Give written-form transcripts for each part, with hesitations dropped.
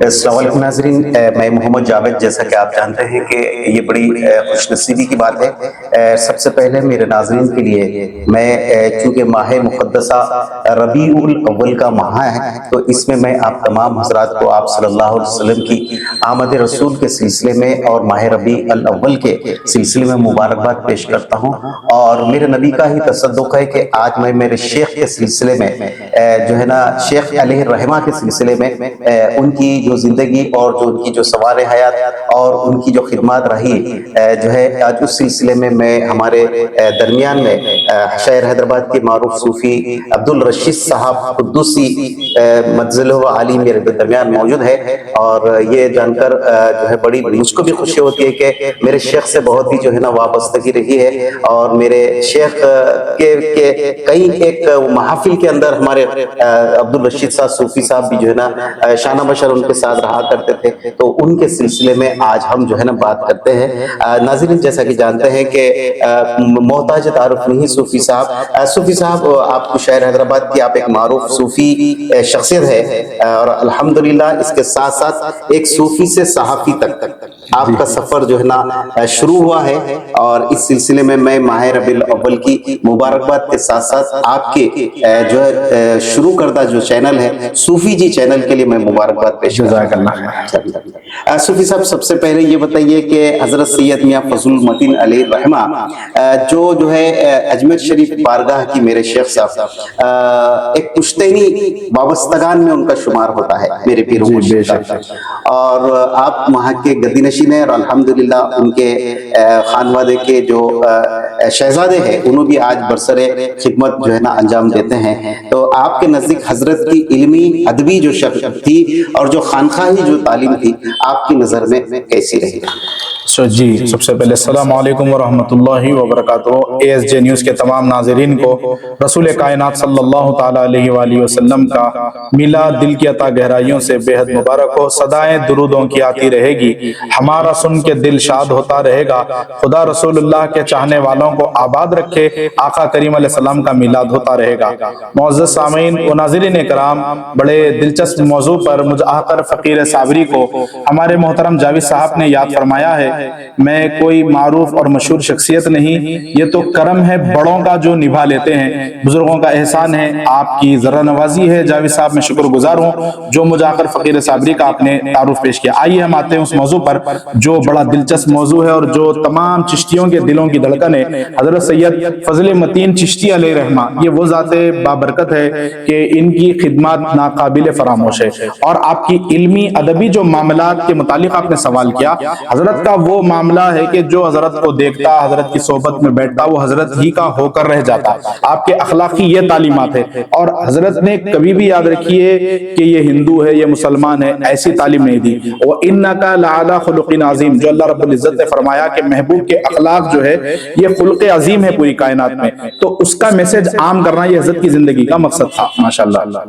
السلام علیکم ناظرین، میں محمد جاوید، جیسا کہ آپ جانتے ہیں کہ یہ بڑی خوش نصیبی کی بات ہے۔ سب سے پہلے میرے ناظرین کے لیے میں چونکہ ماہ مقدسہ ربیع الاول کا ماہ ہے، تو اس میں آپ تمام حضرات کو آپ صلی اللہ علیہ وسلم کی آمد رسول کے سلسلے میں اور ماہ ربیع الاول کے سلسلے میں مبارکباد پیش کرتا ہوں۔ اور میرے نبی کا ہی تصدق ہے کہ آج میں میرے شیخ کے سلسلے میں جو ہے نا، شیخ علیہ الرحمہ کے سلسلے میں ان کی جو زندگی اور جو ان کی جو سوار حیات اور ان کی جو خدمات رہی جو ہے، آج اس سلسلے میں ہمارے درمیان میں شہر حیدرآباد کے معروف صوفی عبدالرشید صاحب قدوسی مجزلہ عالی میرے درمیان موجود ہے۔ اور یہ جان کر جو ہے بڑی مجھ کو بھی خوشی ہوتی ہے کہ میرے شیخ سے بہت ہی جو ہے نا وابستگی رہی ہے، اور میرے شیخ کے کئی ایک محافل کے اندر ہمارے عبدالرشید صاحب صوفی صاحب بھی جو ہے نا شانہ بشر ان کے ساتھ رہا کرتے تھے، تو ان کے سلسلے میں آج ہم جو ہے نا بات کرتے ہیں۔ ناظرین، جیسا کہ جانتے ہیں کہ محتاج تعارف نہیں صوفی صاحب آپ کو شہر حیدرآباد کی آپ ایک معروف صوفی شخصیت ہے، اور الحمدللہ اس کے ساتھ ساتھ ایک صوفی سے صحافی تک آپ کا سفر جو ہے نا شروع ہوا ہے۔ اور اس سلسلے میں ماہ ربیع الاول کی مبارکباد کے ساتھ ساتھ آپ کے جو ہے شروع کردہ جو چینل ہے صوفی جی چینل کے لیے میں مبارکباد پیش کرتا ہوں۔ صوفی صاحب، سب سے پہلے یہ بتائیے کہ حضرت سید میاں فضل المتین علیہ الرحمہ جو ہے اجمیر شریف بارگاہ کی میرے شیخ صاحب ایک پشتینی وابستگان میں ان کا شمار ہوتا ہے میرے پیر و مرشد کا، اور آپ وہاں کے گدی نشین ہیں، اور الحمدللہ ان کے خانوادے کے جو شہزادے ہیں انہوں بھی آج برسر خدمت جو ہے نا انجام دیتے ہیں۔ تو آپ کے نزدیک حضرت کی علمی ادبی جو شخصیت تھی اور جو خانقاہی جو تعلیم تھی، آپ کی نظر میں کیسی رہی؟ جی، سب سے پہلے السلام علیکم ورحمۃ اللہ وبرکاتہ۔ ASJ نیوز کے تمام ناظرین کو رسول کائنات صلی اللہ تعالیٰ علیہ وآلہ وسلم کا میلاد دل کی عطا گہرائیوں سے بے حد مبارک ہو۔ صدائیں درودوں کی آتی رہے گی، ہمارا سن کے دل شاد ہوتا رہے گا۔ خدا رسول اللہ کے چاہنے والوں کو آباد رکھے، آقا کریم علیہ السلام کا میلاد ہوتا رہے گا۔ معزز سامعین و ناظرین کرام، بڑے دلچسپ موضوع پر مجھ آخر فقیر صابری کو ہمارے محترم جاوید صاحب نے یاد فرمایا ہے۔ میں کوئی معروف اور مشہور شخصیت نہیں، یہ تو کرم ہے بڑوں کا جو نبھا لیتے ہیں، بزرگوں کا احسان ہے، آپ کی ذرہ نوازی ہے جاوید صاحب، میں شکر گزار ہوں جو مجھ آخر فقیر صابری کا آپ نے تعارف پیش کیا۔ آئیے ہم آتے ہیں اس موضوع پر جو بڑا دلچسپ موضوع ہے اور جو تمام چشتیوں کے دلوں کی دھڑکن ہے۔ حضرت سید فضل متین چشتی علیہ رحمہ یہ وہ ذات بابرکت ہے کہ ان کی خدمات ناقابل فراموش ہے، اور آپ کی علمی ادبی جو معاملات کے متعلق آپ نے سوال کیا، حضرت کا وہ معاملہ ہے کہ جو حضرت کو دیکھتا، حضرت کی صحبت میں بیٹھتا، وہ حضرت ہی کا ہو کر رہ جاتا۔ آپ کے اخلاقی یہ تعلیمات ہے، اور حضرت نے کبھی بھی یاد رکھیے کہ یہ ہندو ہے، یہ مسلمان ہے، ایسی تعلیم نہیں دی۔ وَإِنَّكَ لَعَلَىٰ خُلُقٍ عَظِيمٍ، جو اللہ رب العزت نے فرمایا کہ محبوب کے اخلاق جو ہے یہ خلق عظیم ہے پوری کائنات میں، تو اس کا میسج عام کرنا یہ حضرت کی زندگی کا مقصد تھا۔ ماشاءاللہ۔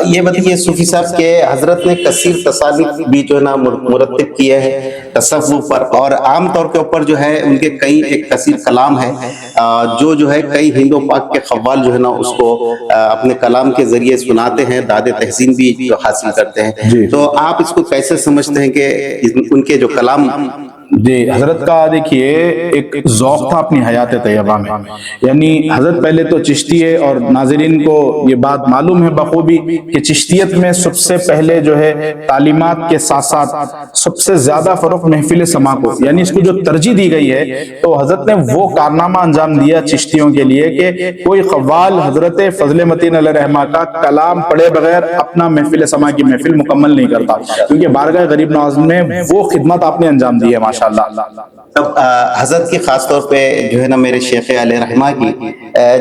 یہ بتائیے صوفی صاحب کہ حضرت نے کثیر تصانیف بھی جو ہے نا مرتب کیے ہیں تصوف پر، اور عام طور کے اوپر جو ہے ان کے کئی ایک کثیر کلام ہے جو ہے کئی ہندو پاک کے قوال جو ہے نا اس کو اپنے کلام کے ذریعے سناتے ہیں، داد تحسین بھی جو حاصل کرتے ہیں۔ تو آپ اس کو کیسے سمجھتے ہیں کہ ان کے جو کلام؟ جی، حضرت کا دیکھیے ایک ذوق تھا اپنی حیات طیبہ میں، یعنی حضرت پہلے تو چشتی ہے، اور ناظرین کو یہ بات معلوم ہے بخوبی کہ چشتیت میں سب سے پہلے جو ہے تعلیمات کے ساتھ ساتھ سب سے زیادہ فروغ محفل سما کو، یعنی اس کو جو ترجیح دی گئی ہے، تو حضرت نے وہ کارنامہ انجام دیا چشتیوں کے لیے کہ کوئی قوال حضرت فضل متین علیہ رحمہ کا کلام پڑھے بغیر اپنا محفل سما کی محفل مکمل نہیں کرتا، کیونکہ بارگاہ غریب نواز میں وہ خدمت آپ نے انجام دی ہے ماشاءاللہ۔ تب حضرت کی خاص طور پہ جو ہے نا میرے شیخ علیہ رحمہ کی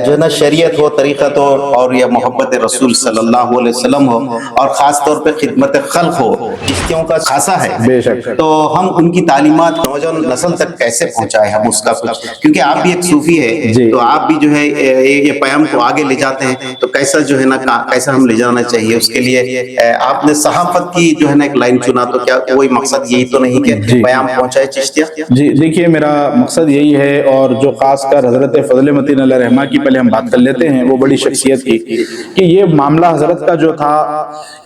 جو ہے نا شریعت ہو، طریقت ہو، اور یہ محبت رسول صلی اللہ علیہ وسلم ہو، اور خاص طور پہ خدمت خلق ہو، چشتیوں کا خاصا ہے بے شک۔ تو ہم ان کی تعلیمات نوجوان نسل تک کیسے پہنچائے ہم اس کا کچھ، کیونکہ آپ بھی ایک صوفی ہے تو آپ بھی جو ہے یہ پیام کو آگے لے جاتے ہیں، تو کیسا جو ہے نا کیسا ہم لے جانا چاہیے اس کے لیے آپ نے صحافت کی جو ہے نا ایک لائن چنا، تو کیا کوئی مقصد یہی تو نہیں کہ پیام پہنچائے چشتیاں؟ جی دیکھیے میرا مقصد یہی ہے، اور جو خاص کر حضرت فضل متین علیہ رحمہ کی پہلے ہم بات کر لیتے ہیں، وہ بڑی شخصیت کی، کہ یہ معاملہ حضرت کا جو تھا،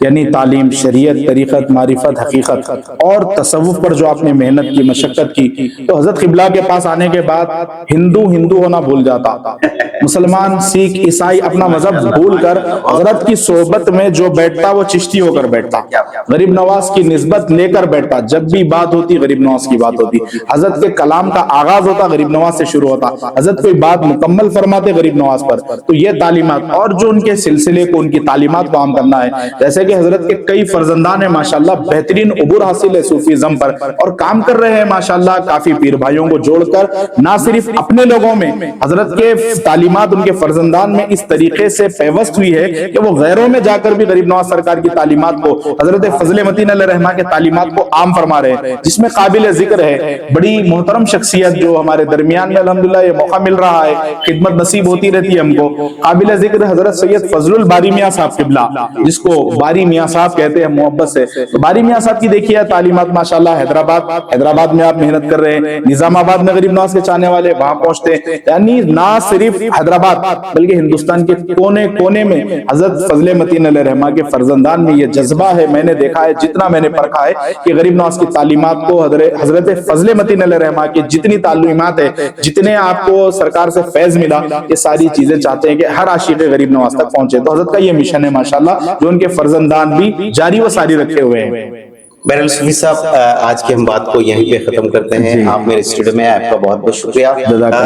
یعنی تعلیم، شریعت، طریقت، معرفت، حقیقت اور تصوف پر جو آپ نے محنت کی، مشقت کی، تو حضرت قبلہ کے پاس آنے کے بعد ہندو ہونا بھول جاتا، مسلمان، سکھ، عیسائی اپنا مذہب بھول کر حضرت کی صحبت میں جو بیٹھتا وہ چشتی ہو کر بیٹھتا، غریب نواز کی نسبت لے کر بیٹھتا، جب بھی بات ہوتی غریب نواز کی بات ہوتی، حضرت کے کلام کا آغاز ہوتا غریب نواز سے شروع ہوتا، حضرت کوئی بات مکمل فرماتے غریب نواز پر۔ تو یہ تعلیمات اور جو ان کے سلسلے کو، ان کی تعلیمات کو عام کرنا ہے، جیسے کہ حضرت کے کئی فرزندان ہیں ماشاءاللہ، بہترین عبور حاصل ہے صوفیزم پر، اور کام کر رہے ہیں ماشاءاللہ، کافی پیر بھائیوں کو جوڑ کر، نہ صرف اپنے لوگوں میں حضرت کے تعلیمات ان کے فرزندان میں اس طریقے سے پیوست ہوئی ہے کہ وہ غیروں میں جا کر بھی غریب نواز سرکار کی تعلیمات کو، حضرت فضل متین علیہ رحمہ کے تعلیمات کو عام فرما رہے ہیں، جس میں قابل ذکر ہے بڑی محترم شخصیت جو ہمارے درمیان میں الحمدللہ یہ موقع مل رہا ہے، خدمت نصیب ہوتی رہتی ہے ہم کو، قابل ذکر حضرت سید فضل الباری میاں صاحب قبلہ، جس کو باری میاں صاحب کہتے ہیں محبت سے۔ تو باری میاں صاحب کی دیکھیے تعلیمات ماشاءاللہ، حیدرآباد میں آپ محنت کر رہے ہیں، نظام آباد میں غریب نواز کے چاہنے والے وہاں پہنچتے ہیں، یعنی نہ صرف حیدرآباد بلکہ ہندوستان کے کونے کونے میں حضرت فضل متین علیہ رحمہ کے فرزندان میں یہ جذبہ ہے۔ میں نے دیکھا ہے، جتنا میں نے پرکھا ہے، کہ غریب نواز کی تعلیمات کو، حضرت فضل متین علیہ رحمہ کی جتنی تعلیمات ہے، جتنے آپ کو سرکار سے فیض ملا، یہ ساری چیزیں چاہتے ہیں کہ ہر عاشق غریب نواز تک پہنچے۔ تو حضرت کا یہ مشن ہے ماشاءاللہ، جو ان کے فرزندان بھی جاری و ساری رکھے ہوئے ہیں۔ بہرحال صوفی صاحب، آج کی ہم بات کو یہیں پہ ختم کرتے ہیں۔ آپ میرے اسٹوڈیو میں آپ کا بہت بہت شکریہ۔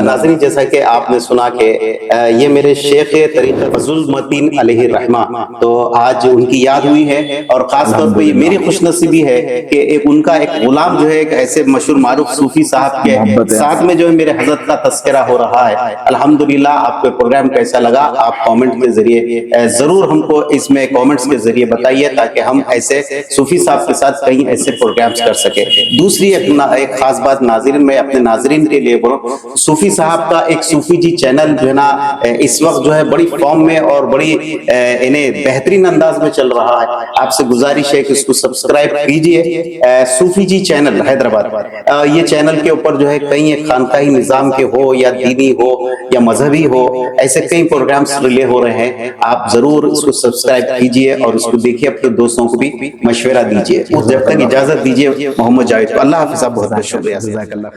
ناظرین، جیسا کہ آپ نے سنا کہ یہ میرے شیخ طریقہ فضل متین علیہ رحمہ، تو آج ان کی یاد ہوئی ہے، اور خاص طور پہ یہ میری خوش نصیبی ہے کہ ان کا ایک غلام جو ہے ایک ایسے مشہور معروف صوفی صاحب کے ساتھ میں جو ہے میرے حضرت کا تذکرہ ہو رہا ہے۔ الحمدللہ، آپ کو پروگرام کیسا لگا آپ کامنٹ کے ذریعے ضرور ہم کو اس میں کامنٹس کے ذریعے بتائیے، تاکہ ہم ایسے صوفی صاحب کے ساتھ کہیں ایسے پروگرامز کر سکے۔ دوسری ایک خاص بات ناظرین، میں اپنے ناظرین کے لیے بولوں، صوفی صاحب کا ایک صوفی جی چینل جو ہے نا، اس وقت جو ہے بڑی فارم میں اور بڑی انہیں بہترین انداز میں چل رہا ہے۔ آپ سے گزارش ہے کہ اس کو سبسکرائب کیجئے، صوفی جی چینل حیدرآباد۔ یہ چینل کے اوپر جو ہے کئی ایک خانقاہی نظام کے ہو یا دینی ہو یا مذہبی ہو، ایسے کئی پروگرامز ریلے ہو رہے ہیں۔ آپ ضرور اس کو سبسکرائب کیجئے اور اس کو دیکھیے، اپنے دوستوں کو بھی مشورہ دیجئے۔ جب تک اجازت دیجئے محمد جاوید کو، اللہ حافظ، بہت بہت شکریہ۔